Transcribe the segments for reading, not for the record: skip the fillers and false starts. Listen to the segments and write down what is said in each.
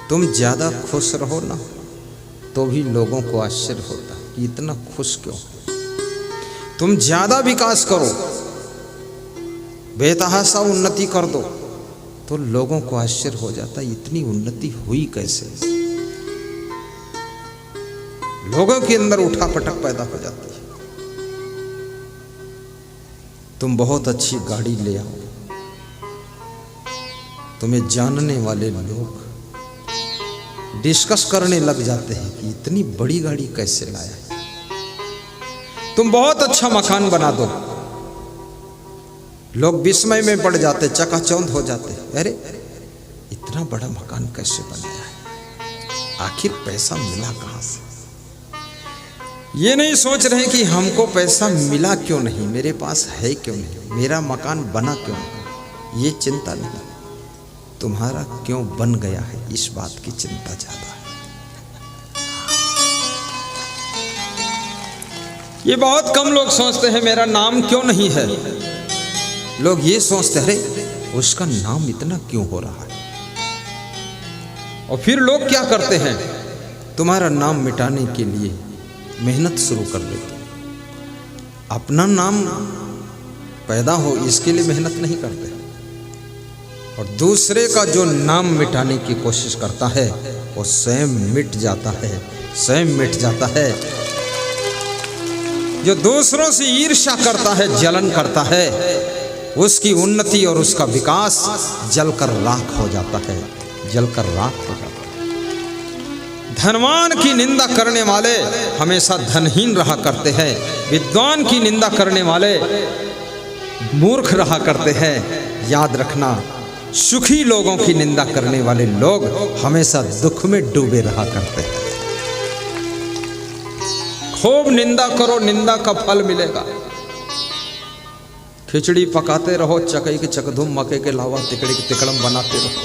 तुम ज्यादा खुश रहो ना तो भी लोगों को आश्चर्य होता कि इतना खुश क्यों। तुम ज्यादा विकास करो, बेतहाशा उन्नति कर दो तो लोगों को आश्चर्य हो जाता इतनी उन्नति हुई कैसे। लोगों के अंदर उठापटक पैदा हो जाती है। तुम बहुत अच्छी गाड़ी ले आओ, तुम्हें जानने वाले लोग डिस्कस करने लग जाते हैं कि इतनी बड़ी गाड़ी कैसे लाया। तुम बहुत अच्छा मकान बना दो, लोग विस्मय में पड़ जाते, चकाचौंध हो जाते, अरे इतना बड़ा मकान कैसे बनाया है, आखिर पैसा मिला कहां से। ये नहीं सोच रहे कि हमको पैसा मिला क्यों नहीं, मेरे पास है क्यों नहीं, मेरा मकान बना क्यों नहीं, ये चिंता नहीं। तुम्हारा क्यों बन गया है इस बात की चिंता ज्यादा है। ये बहुत कम लोग सोचते हैं मेरा नाम क्यों नहीं है। लोग ये सोचते हैं उसका नाम इतना क्यों हो रहा है। और फिर लोग क्या करते हैं, तुम्हारा नाम मिटाने के लिए मेहनत शुरू कर देते। अपना नाम पैदा हो इसके लिए मेहनत नहीं करते, और दूसरे का जो नाम मिटाने की कोशिश करता है वो स्वयं मिट जाता है, स्वयं मिट जाता है। जो दूसरों से ईर्ष्या करता है, जलन करता है, उसकी उन्नति और उसका विकास जलकर राख हो जाता है, जलकर राख हो जाता है। धनवान की निंदा करने वाले हमेशा धनहीन रहा करते हैं, विद्वान की निंदा करने वाले मूर्ख रहा करते हैं। याद रखना, सुखी लोगों की निंदा करने वाले लोग हमेशा दुख में डूबे रहा करते हैं। खूब निंदा करो, निंदा का फल मिलेगा। खिचड़ी पकाते रहो, चकई के चकधुम, मके के लावा, तिकड़ी के तिकड़म बनाते रहो।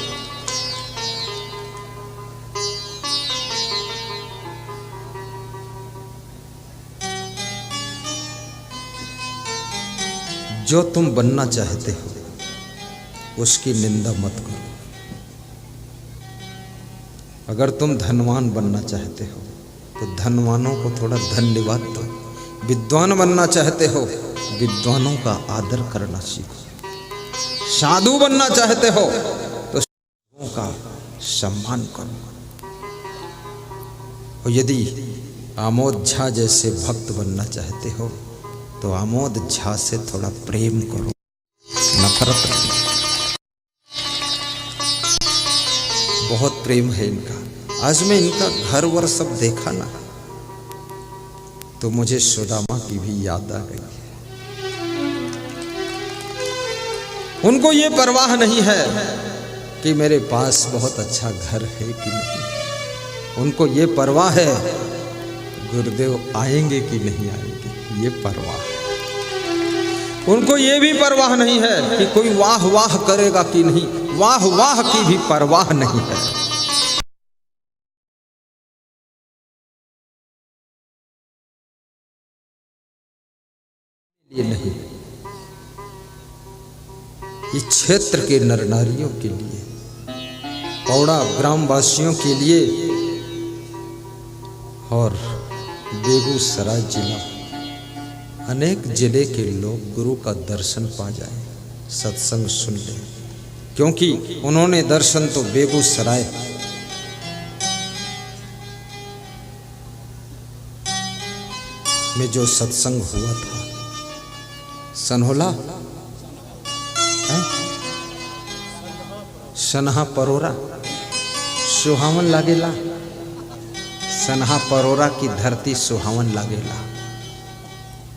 जो तुम बनना चाहते हो उसकी निंदा मत करो। अगर तुम धनवान बनना चाहते हो तो धनवानों को थोड़ा धन्यवाद दो। विद्वान बनना चाहते हो, विद्वानों का आदर करना सीखो। साधु बनना चाहते हो तो साधुओं का सम्मान करो। और यदि आमोद झा जैसे भक्त बनना चाहते हो तो आमोद झा से थोड़ा प्रेम करो, नफरत रखो। बहुत प्रेम है इनका। आज मैं इनका घर वर सब देखा ना तो मुझे सुदामा की भी याद आ गई। उनको ये परवाह नहीं है कि मेरे पास बहुत अच्छा घर है कि नहीं। उनको ये परवाह है गुरुदेव आएंगे कि नहीं आएंगे, ये परवाह है। उनको ये भी परवाह नहीं है कि कोई वाह वाह करेगा कि नहीं, वाह वाह की भी परवाह नहीं है। ये नहीं, इस क्षेत्र के नर नारियों के लिए, पौड़ा ग्रामवासियों के लिए और बेगूसराय जिला, अनेक जिले के लोग गुरु का दर्शन पा जाए, सत्संग सुन लें। क्योंकि उन्होंने दर्शन तो बेगूसराय में जो सत्संग हुआ था, सनहोला सनहा परोरा सुहावन लागेला, सनहा परोरा की धरती सुहावन लागेला।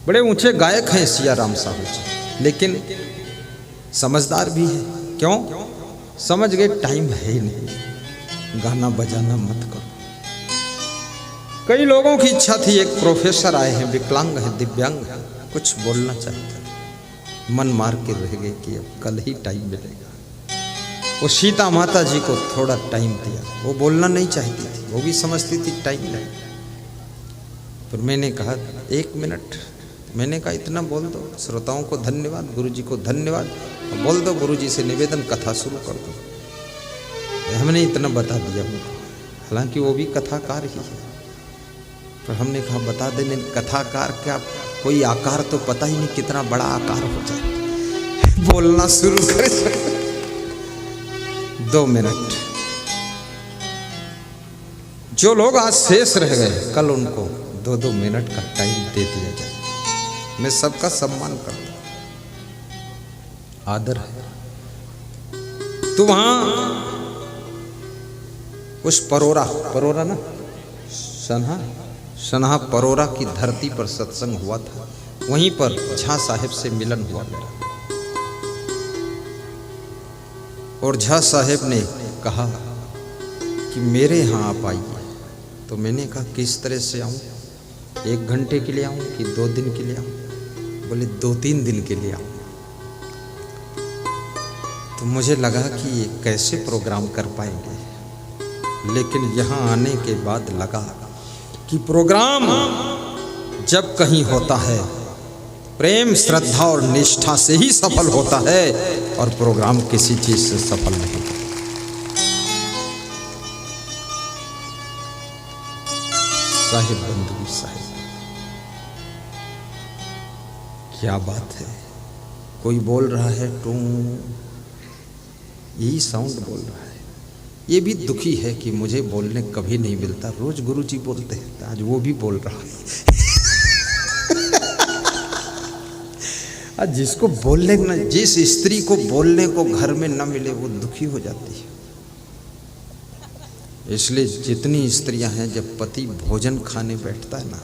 बड़े ऊंचे गायक हैं सिया राम साहू जी, लेकिन समझदार भी है। क्यों? समझ गए टाइम है ही नहीं, गाना बजाना मत करो। कई लोगों की इच्छा थी, एक प्रोफेसर आए हैं, विकलांग है, दिव्यांग है, कुछ बोलना चाहते, मन मार के रह गए कि अब कल ही टाइम मिलेगा। वो सीता माता जी को थोड़ा टाइम दिया, वो बोलना नहीं चाहती थी, वो भी समझती थी टाइम नहीं। पर मैंने कहा 1 मिनट, मैंने कहा इतना बोल दो, श्रोताओं को धन्यवाद, गुरु जी को धन्यवाद, बोल दो गुरु जी से निवेदन, कथा शुरू कर दो। हमने इतना बता दिया उनको। हालांकि वो भी कथाकार ही है, पर हमने कहा बता देने कथाकार का कोई आकार तो पता ही नहीं, कितना बड़ा आकार हो जाए। बोलना शुरू कर 2 मिनट। जो लोग आज शेष रह गए कल उनको 2-2 मिनट का टाइम दे दिया जाए। मैं सबका सम्मान करता हूं, आदर है। तो वहां उस परोरा ना सन्हा परोरा की धरती पर सत्संग हुआ था। वहीं पर झा साहेब से मिलन हुआ मेरा, और झा साहेब ने कहा कि मेरे यहाँ आप आइए। तो मैंने कहा किस तरह से आऊँ, 1 घंटे के लिए आऊँ कि 2 दिन के लिए आऊँ? बोले 2-3 दिन के लिए आऊँ। तो मुझे लगा कि ये कैसे प्रोग्राम कर पाएंगे, लेकिन यहाँ आने के बाद लगा कि प्रोग्राम जब कहीं होता है प्रेम, श्रद्धा और निष्ठा से ही सफल होता है, और प्रोग्राम किसी चीज से सफल नहीं। साहिब बंदगी साहिब, क्या बात है। कोई बोल रहा है टू, यही साउंड बोल रहा है। ये भी दुखी है कि मुझे बोलने कभी नहीं मिलता, रोज गुरुजी बोलते हैं, आज वो भी बोल रहा है। आज जिसको बोलने न, जिस स्त्री को बोलने को घर में न मिले वो दुखी हो जाती है। इसलिए जितनी स्त्रियां हैं, जब पति भोजन खाने बैठता है ना,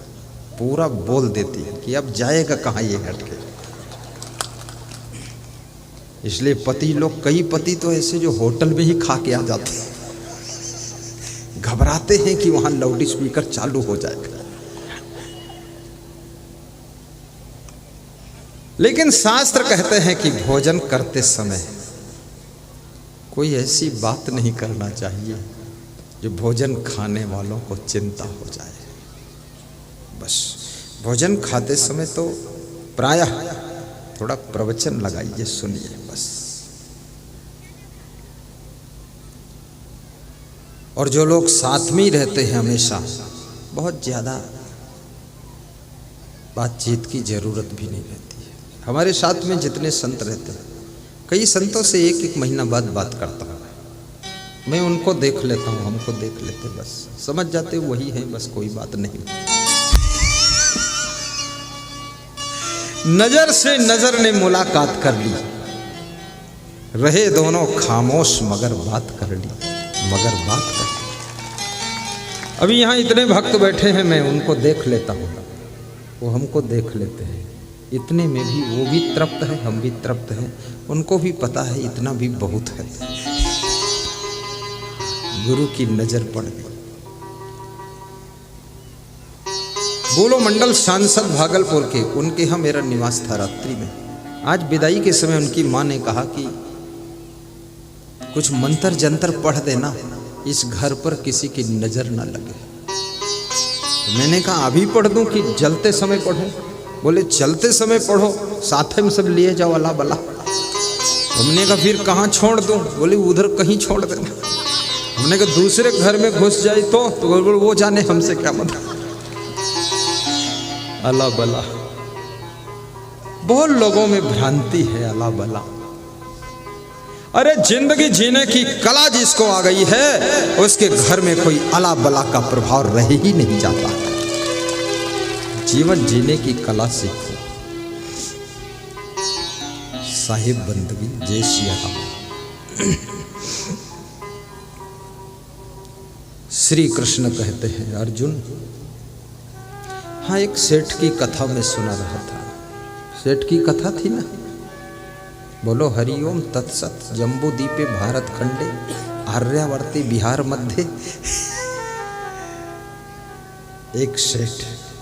पूरा बोल देती है कि अब जाएगा कहाँ ये हटके। इसलिए पति लोग, कई पति तो ऐसे जो होटल में ही खा के आ जाते हैं, घबराते हैं कि वहां लाउड स्पीकर चालू हो जाएगा। लेकिन शास्त्र कहते हैं कि भोजन करते समय कोई ऐसी बात नहीं करना चाहिए जो भोजन खाने वालों को चिंता हो जाए। बस भोजन खाते समय तो प्रायः थोड़ा प्रवचन लगाइए, सुनिए बस। और जो लोग साथ में ही रहते हैं हमेशा, बहुत ज़्यादा बातचीत की ज़रूरत भी नहीं रहती है। हमारे साथ में जितने संत रहते हैं, कई संतों से 1-1 महीना बाद बात करता हूँ मैं। उनको देख लेता हूँ, हमको देख लेते, बस समझ जाते वही है, बस कोई बात नहीं। नजर से नजर ने मुलाकात कर ली, रहे दोनों खामोश मगर बात कर ली, अभी यहाँ इतने भक्त बैठे हैं, मैं उनको देख लेता हूँ, वो हमको देख लेते हैं। इतने में भी वो भी तृप्त है, हम भी तृप्त हैं। उनको भी पता है इतना भी बहुत है। गुरु की नजर पड़ गई। बोलो मंडल सांसद भागलपुर के, उनके यहाँ मेरा निवास था रात्रि में। आज विदाई के समय उनकी माँ ने कहा कि कुछ मंत्र जंतर पढ़ देना, इस घर पर किसी की नजर ना लगे। तो मैंने कहा अभी पढ़ दूं कि जलते समय पढ़ूं? बोले चलते समय पढ़ो, साथ में सब लिए जाओ अल्लाह बला। हमने कहा फिर कहाँ छोड़ दूं? बोले उधर कहीं छोड़ देना। हमने कहा दूसरे घर में घुस जाए तो बोले वो जाने, हमसे क्या मतलब। अल्लाह बला, बहुत लोगों में भ्रांति है अल्लाह बला। अरे जिंदगी जीने की कला जिसको आ गई है, उसके घर में कोई अला बला का प्रभाव रह ही नहीं जाता। जीवन जीने की कला सीखो। साहिब बंदगी, जय श्री राम। श्री कृष्ण कहते हैं अर्जुन, हाँ एक सेठ की कथा में सुना रहा था। सेठ की कथा थी ना, बोलो हरिओम तत्सत। जम्बू द्वीपे भारत खंडे आर्यावर्ती बिहार मध्य एक सेठ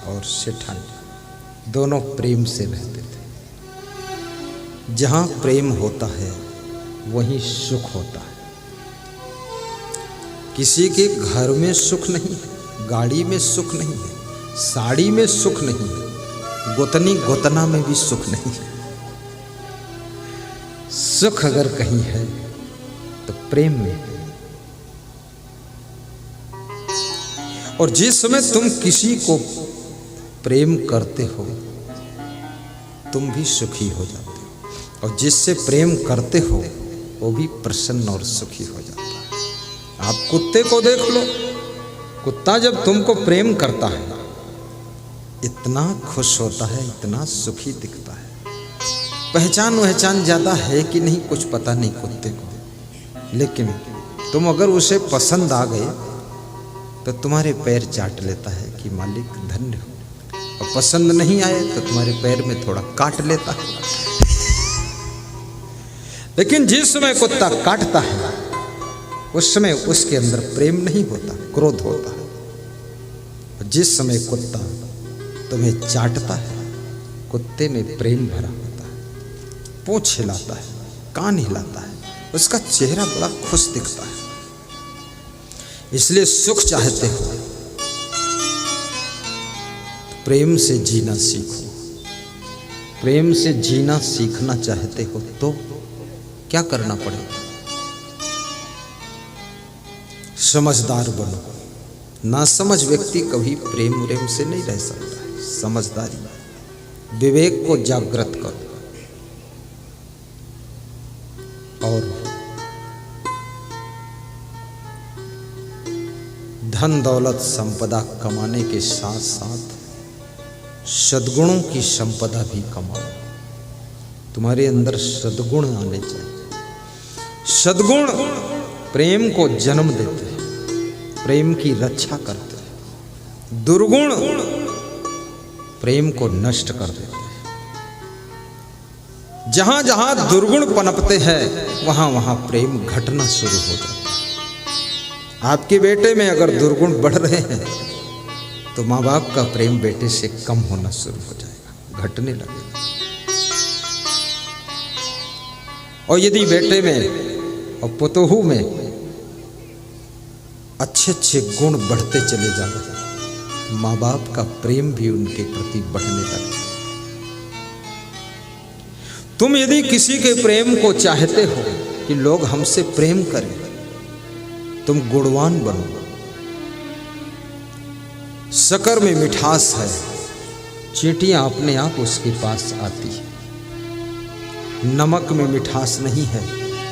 और सेठानी दोनों प्रेम से रहते थे। जहाँ प्रेम होता है वहीं सुख होता है। किसी के घर में सुख नहीं है, गाड़ी में सुख नहीं है, साड़ी में सुख नहीं है, गोतनी गोतना में भी सुख नहीं है। सुख अगर कहीं है तो प्रेम में है। और जिस समय तुम किसी को प्रेम करते हो तुम भी सुखी हो जाते हो, और जिससे प्रेम करते हो वो भी प्रसन्न और सुखी हो जाता है। आप कुत्ते को देख लो, कुत्ता जब तुमको प्रेम करता है इतना खुश होता है, इतना सुखी दिखता है। पहचान ज्यादा है कि नहीं कुछ पता नहीं कुत्ते को, लेकिन तुम अगर उसे पसंद आ गए तो तुम्हारे पैर चाट लेता है कि मालिक धन्य हो, और पसंद नहीं आए तो तुम्हारे पैर में थोड़ा काट लेता है। लेकिन जिस समय कुत्ता काटता है उस समय उसके अंदर प्रेम नहीं होता, क्रोध होता है। और जिस समय कुत्ता तुम्हें चाटता है कुत्ते में प्रेम भरा होता है, पूंछ हिलाता है, कान हिलाता है, उसका चेहरा बड़ा खुश दिखता है। इसलिए सुख चाहते हो प्रेम से जीना सीखो। प्रेम से जीना सीखना चाहते हो तो क्या करना पड़ेगा? समझदार बनो। ना समझ व्यक्ति कभी प्रेम से नहीं रह सकता है। समझदारी, विवेक को जागृत करो। और धन दौलत संपदा कमाने के साथ साथ सद्गुणों की संपदा भी कमाओ। तुम्हारे अंदर सद्गुण आने चाहिए। सद्गुण प्रेम को जन्म देते हैं, प्रेम की रक्षा करते हैं। दुर्गुण प्रेम को नष्ट कर देते हैं। जहां जहां दुर्गुण पनपते हैं वहां वहां प्रेम घटना शुरू हो जाता है। आपके बेटे में अगर दुर्गुण बढ़ रहे हैं तो माँ बाप का प्रेम बेटे से कम होना शुरू हो जाएगा, घटने लगेगा। और यदि बेटे में और पुतोहू में अच्छे अच्छे गुण बढ़ते चले जाए माँ बाप का प्रेम भी उनके प्रति बढ़ने लगता है। तुम यदि किसी के प्रेम को चाहते हो कि लोग हमसे प्रेम करें, तुम गुणवान बनो। शक्कर में मिठास है, चींटियां अपने आप उसके पास आती है। नमक में मिठास नहीं है,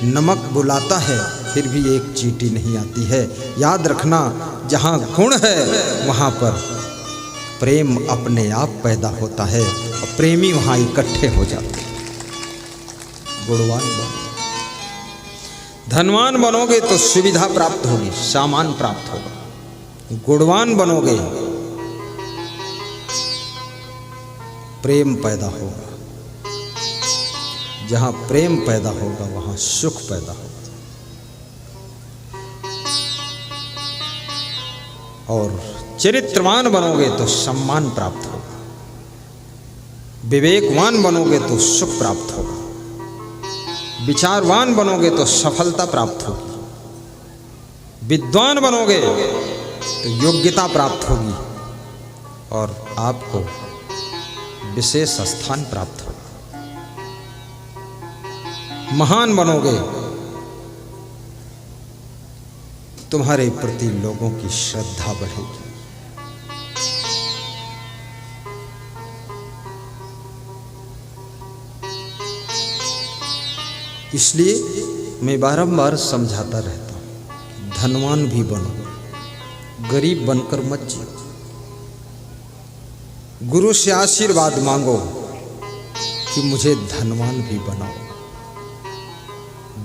नमक बुलाता है फिर भी एक चींटी नहीं आती है। याद रखना, जहाँ गुण है वहाँ पर प्रेम अपने आप पैदा होता है और प्रेमी वहाँ इकट्ठे हो जाते हैं। गुणवान बनो। धनवान बनोगे तो सुविधा प्राप्त होगी, सामान प्राप्त होगा। गुणवान बनोगे प्रेम पैदा होगा। जहां प्रेम पैदा होगा वहां सुख पैदा होगा। और चरित्रवान बनोगे तो सम्मान प्राप्त होगा। विवेकवान बनोगे तो सुख प्राप्त होगा। विचारवान बनोगे तो सफलता प्राप्त होगी। विद्वान बनोगे तो योग्यता प्राप्त होगी और आपको विशेष स्थान प्राप्त होगा। महान बनोगे तुम्हारे प्रति लोगों की श्रद्धा बढ़ेगी। इसलिए मैं बारंबार समझाता रहता हूं, धनवान भी बनो, गरीब बनकर मत जियो। गुरु से आशीर्वाद मांगो कि मुझे धनवान भी बनाओ,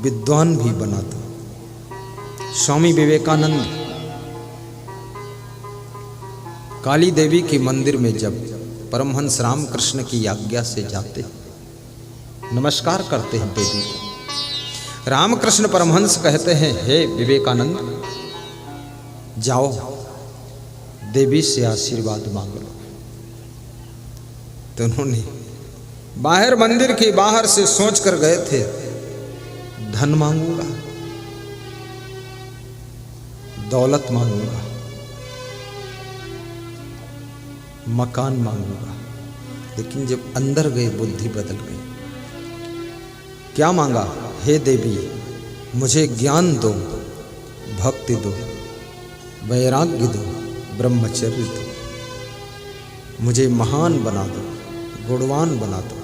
विद्वान भी बना दो। स्वामी विवेकानंद काली देवी के मंदिर में जब परमहंस रामकृष्ण की आज्ञा से जाते, नमस्कार करते हैं देवी को। रामकृष्ण परमहंस कहते हैं, हे विवेकानंद जाओ देवी से आशीर्वाद मांग लो। तो उन्होंने बाहर मंदिर के बाहर से सोच कर गए थे, धन मांगूंगा, दौलत मांगूंगा, मकान मांगूंगा। लेकिन जब अंदर गए बुद्धि बदल गई। क्या मांगा? हे देवी मुझे ज्ञान दो, भक्ति दो, वैराग्य दो, ब्रह्मचर्य दो, मुझे महान बना दो, गुणवान बना दो।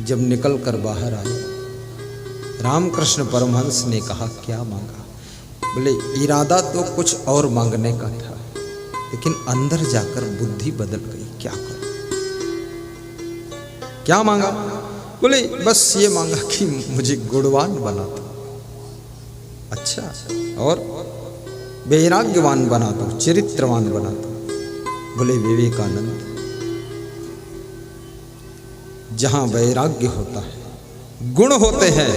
जब निकल कर बाहर आए, रामकृष्ण परमहंस ने कहा क्या मांगा? बोले इरादा तो कुछ और मांगने का था, लेकिन अंदर जाकर बुद्धि बदल गई, क्या करूं? क्या मांगा? बोले बस ये मांगा कि मुझे गुणवान बना दो। अच्छा, और वैराग्यवान बना दो, चरित्रवान बना दो। बोले विवेकानंद, जहां वैराग्य होता है, गुण होते हैं,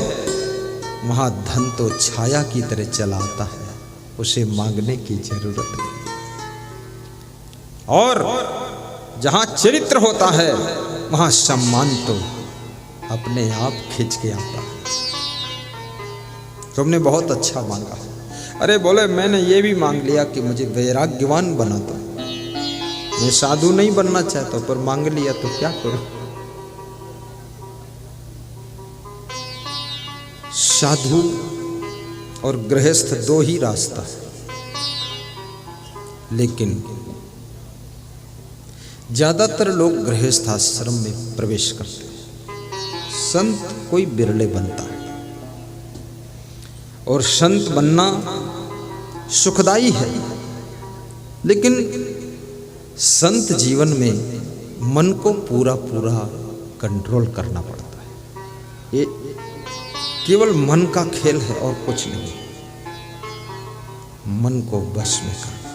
वहां धन तो छाया की तरह चलाता है, उसे मांगने की जरूरत नहीं। और जहां चरित्र होता है, वहां सम्मान तो अपने आप खींच के आता है। तुमने बहुत अच्छा मांगा। अरे बोले मैंने ये भी मांग लिया कि मुझे वैराग्यवान बना दो। मैं साधु नहीं बनना चाहता, पर मांग लिया तो क्या करूं? साधु और गृहस्थ दो ही रास्ता है, लेकिन ज्यादातर लोग गृहस्थ आश्रम में प्रवेश करते हैं। संत कोई बिरले बनता है, और संत बनना सुखदाई है, लेकिन संत जीवन में मन को पूरा पूरा कंट्रोल करना पड़ता है। ये केवल मन का खेल है और कुछ नहीं। मन को बस में करना।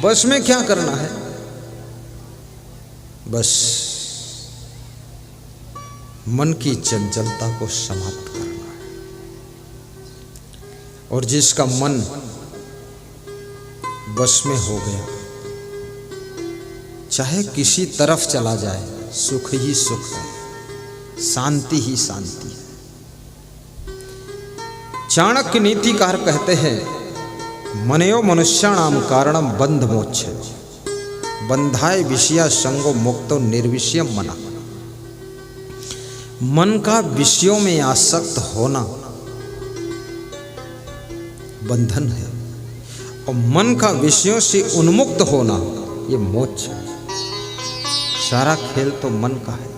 बस में क्या करना है? बस मन की चंचलता को समाप्त करना है। और जिसका मन बस में हो गया, चाहे किसी तरफ चला जाए, सुख ही सुख है, शांति ही शांति है। चाणक्य नीतिकार कहते हैं, मनयो मनुष्याणाम कारणम बंध मोक्ष, बंधाय विषया संगो मुक्तो निर्विषयम मना। मन का विषयों में आसक्त होना बंधन है, और मन का विषयों से उन्मुक्त होना ये मोक्ष है। सारा खेल तो मन का है।